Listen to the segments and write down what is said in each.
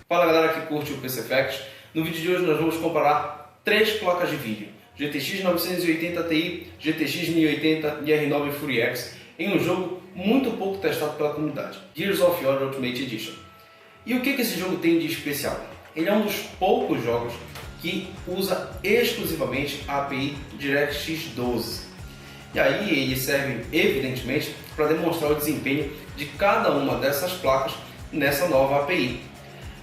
Fala galera que curte o PC Facts. No vídeo de hoje nós vamos comparar três placas de vídeo: GTX 980 Ti, GTX 1080 e R9 Fury X em um jogo muito pouco testado pela comunidade, Gears of War Ultimate Edition. E o que esse jogo tem de especial? Ele é um dos poucos jogos que usa exclusivamente a API DirectX 12. E aí ele serve evidentemente para demonstrar o desempenho de cada uma dessas placas nessa nova API.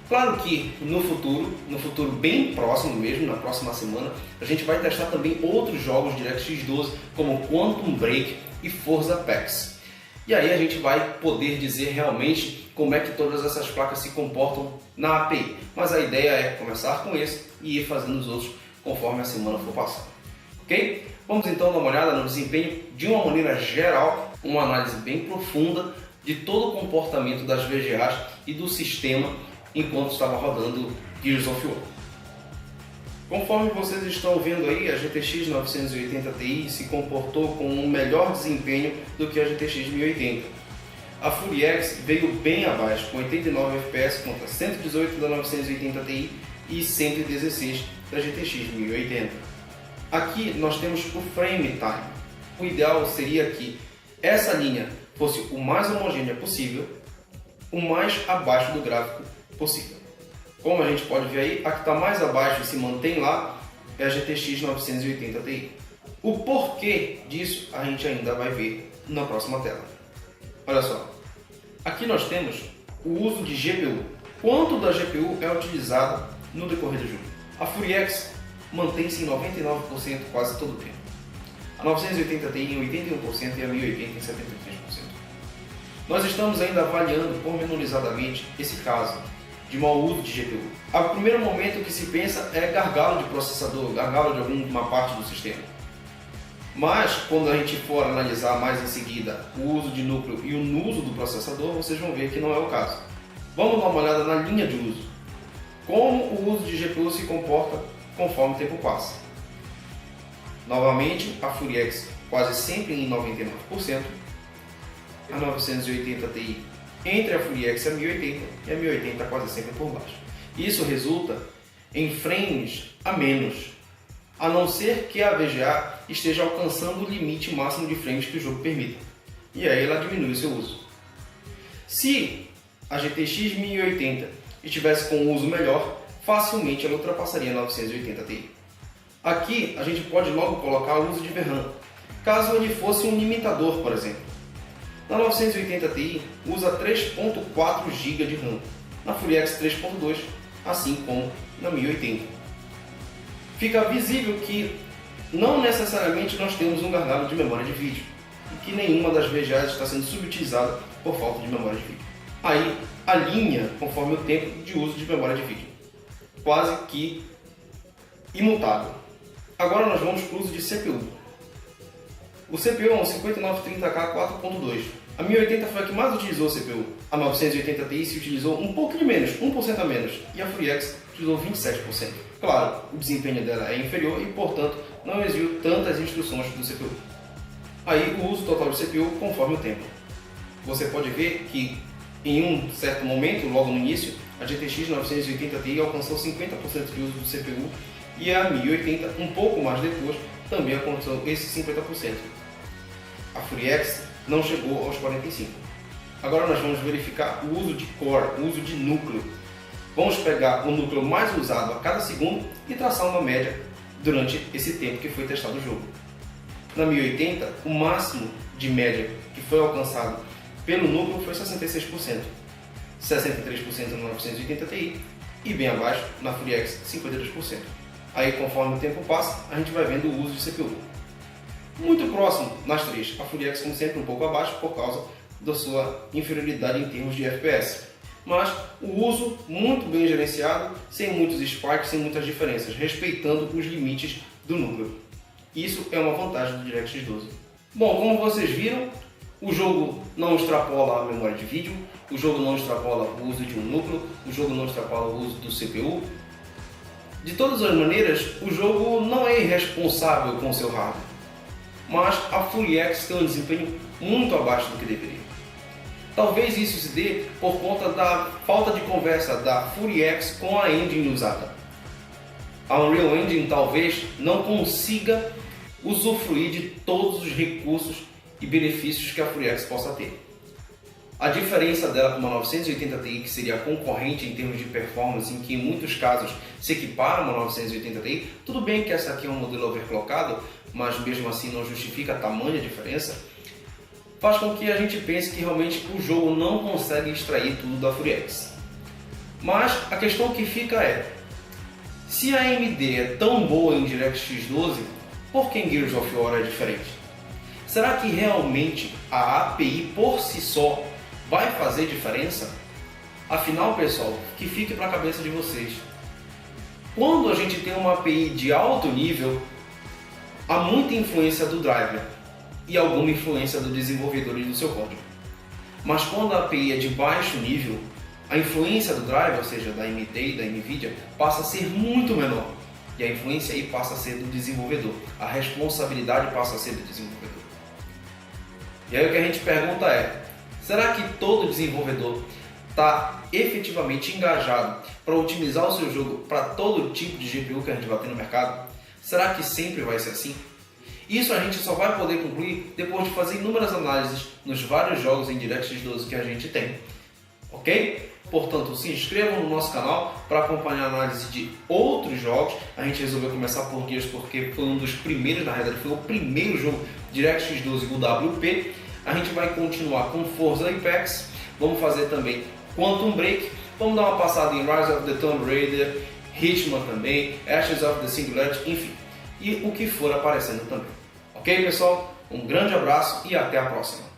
Claro que no futuro bem próximo mesmo, na próxima semana, a gente vai testar também outros jogos DirectX 12 como Quantum Break e Forza Apex. E aí a gente vai poder dizer realmente como é que todas essas placas se comportam na API. Mas a ideia é começar com esse e ir fazendo os outros conforme a semana for passando. Ok? Vamos então dar uma olhada no desempenho de uma maneira geral, uma análise bem profunda de todo o comportamento das VGAs e do sistema enquanto estava rodando Gears of War. Conforme vocês estão vendo aí, a GTX 980 Ti se comportou com um melhor desempenho do que a GTX 1080. A Fury X veio bem abaixo, com 89 FPS contra 118 da 980 Ti e 116 da GTX 1080. Aqui nós temos o Frame Time. O ideal seria que essa linha fosse o mais homogênea possível, o mais abaixo do gráfico possível. Como a gente pode ver aí, a que está mais abaixo e se mantém lá é a GTX 980 Ti. O porquê disso a gente ainda vai ver na próxima tela. Olha só, aqui nós temos o uso de GPU. Quanto da GPU é utilizado no decorrer do jogo? A Fury X mantém-se em 99% quase todo o tempo. A 980 Ti em 81% e a 1080 em 73%. Nós estamos ainda avaliando pormenorizadamente esse caso de mau uso de GPU. O primeiro momento que se pensa é gargalo de processador, gargalo de alguma parte do sistema. Mas quando a gente for analisar mais em seguida o uso de núcleo e o uso do processador, vocês vão ver que não é o caso. Vamos dar uma olhada na linha de uso. Como o uso de GPU se comporta conforme o tempo passa. Novamente, a Fury X quase sempre em 99%, a 980 Ti entre a Fury X e a 1080 e a 1080 quase sempre por baixo. Isso resulta em frames a menos, a não ser que a VGA esteja alcançando o limite máximo de frames que o jogo permite, e aí ela diminui o seu uso. Se a GTX 1080 estivesse com um uso melhor, facilmente ela ultrapassaria a 980 Ti. Aqui a gente pode logo colocar o uso de VRAM, caso ele fosse um limitador, por exemplo. Na 980 Ti usa 3.4 GB de RAM, na Fury X 3.2, assim como na 1080. Fica visível que não necessariamente nós temos um gargalo de memória de vídeo, e que nenhuma das VGAs está sendo subutilizada por falta de memória de vídeo. Aí alinha conforme o tempo de uso de memória de vídeo, quase que imutável. Agora nós vamos para o uso de CPU. O CPU é um 5930K 4.2. A 1080 foi a que mais utilizou o CPU. A 980 Ti se utilizou um pouquinho menos, 1% a menos. E a Fury X utilizou 27%. Claro, o desempenho dela é inferior e, portanto, não exigiu tantas instruções do CPU. Aí o uso total de CPU conforme o tempo. Você pode ver que em um certo momento, logo no início, a GTX 980 Ti alcançou 50% de uso do CPU e a 1080, um pouco mais depois, também alcançou esse 50%. A Fury X não chegou aos 45%. Agora nós vamos verificar o uso de core, o uso de núcleo. Vamos pegar o núcleo mais usado a cada segundo e traçar uma média durante esse tempo que foi testado o jogo. Na 1080, o máximo de média que foi alcançado pelo núcleo foi 66%, 63% na 980 Ti e bem abaixo na Fury X 52%. Aí conforme o tempo passa, a gente vai vendo o uso de CPU. Muito próximo nas três, a Fury X como sempre um pouco abaixo por causa da sua inferioridade em termos de FPS. Mas o uso muito bem gerenciado, sem muitos spikes, sem muitas diferenças, respeitando os limites do núcleo. Isso é uma vantagem do DirectX 12. Bom, como vocês viram, o jogo não extrapola a memória de vídeo, o jogo não extrapola o uso de um núcleo, o jogo não extrapola o uso do CPU. De todas as maneiras, o jogo não é irresponsável com o seu hardware, mas a Fury X tem um desempenho muito abaixo do que deveria. Talvez isso se dê por conta da falta de conversa da FuriX com a engine usada. A Unreal Engine talvez não consiga usufruir de todos os recursos e benefícios que a FuriX possa ter. A diferença dela com uma 980 Ti, que seria concorrente em termos de performance, em que em muitos casos se equipara a uma 980 Ti, tudo bem que essa aqui é um modelo overclockado, mas mesmo assim não justifica a tamanha diferença, faz com que a gente pense que realmente o jogo não consegue extrair tudo da FuriX. Mas a questão que fica é, se a AMD é tão boa em DirectX 12, por que em Gears of War é diferente? Será que realmente a API por si só vai fazer diferença? Afinal, pessoal, que fique para a cabeça de vocês. Quando a gente tem uma API de alto nível, há muita influência do driver e alguma influência do desenvolvedor e do seu código. Mas quando a API é de baixo nível, a influência do driver, ou seja, da AMD e da NVIDIA, passa a ser muito menor. E a influência aí passa a ser do desenvolvedor. A responsabilidade passa a ser do desenvolvedor. E aí o que a gente pergunta é, será que todo desenvolvedor está efetivamente engajado para otimizar o seu jogo para todo tipo de GPU que a gente vai ter no mercado? Será que sempre vai ser assim? Isso a gente só vai poder concluir depois de fazer inúmeras análises nos vários jogos em DirectX 12 que a gente tem. Ok? Portanto, se inscrevam no nosso canal para acompanhar a análise de outros jogos. A gente resolveu começar por Gears porque foi um dos primeiros, na realidade foi o primeiro jogo DirectX 12 do WP. A gente vai continuar com Forza Apex, vamos fazer também Quantum Break, vamos dar uma passada em Rise of the Tomb Raider, Hitman também, Ashes of the Singularity, enfim, e o que for aparecendo também. Ok, pessoal? Um grande abraço e até a próxima!